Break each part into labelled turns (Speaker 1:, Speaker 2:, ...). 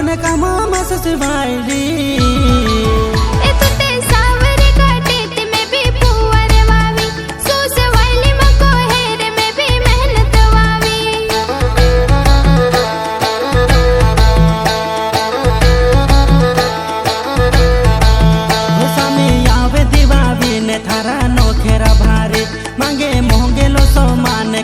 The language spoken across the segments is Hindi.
Speaker 1: बाकुने काम मस सिवाइली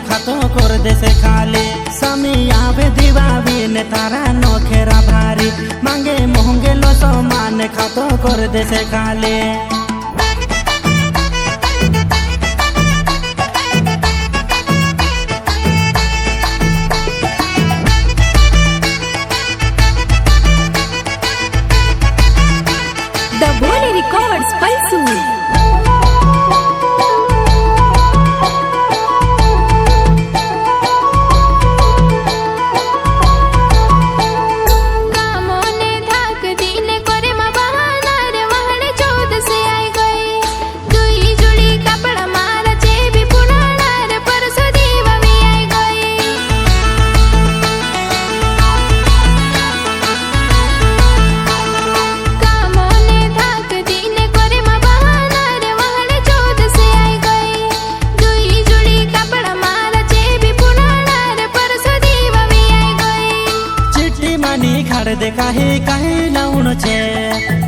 Speaker 1: खातो कर दे से खाली समी आवे दीवावी ने तारा नोखेरा भारी मांगे मोहंगे लो सामान खातो कर दे से खाली
Speaker 2: The Boni Records Palsu
Speaker 1: दे काहे काहे लाउनो छे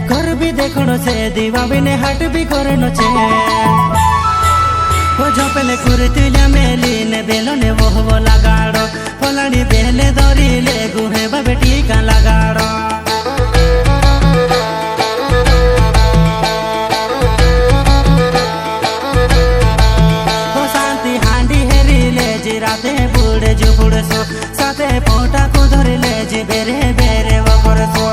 Speaker 1: घर भी देखनो छे दीवा बिने हाट भी करनो छे ओ झोपले कुरतिला मेली ने बेलो ने वो लगाड़ो फलानी बेले दरी ले गुहे बाबे टीका लगाड़ो ओ शांति हांडी हेरी ले जिराते बुड़े जो बुड़े सो साथे पोटा को धरे ले जी बेरे बेरे वो करसो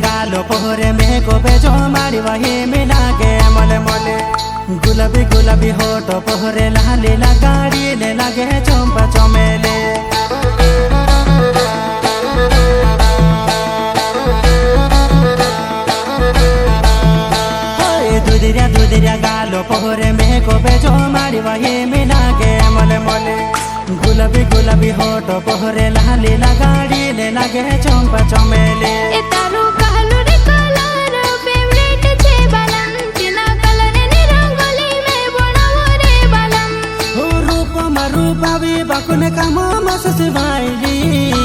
Speaker 1: गालो पोहरे में को बेजो मारी वही मिला के मले मले गुलाबी गुलाबी होठो पोहरे लाली लगाड़ी ले लगे चंपा चमेले दुधिरिया गालो पोहरे में को बेजो मारी वही मिला के मले मले गुलाबी गुलाबी होठो पोहरे लाली लगाड़ी ले लगे चंपा चमेले बाकुने काम मस सिवाइली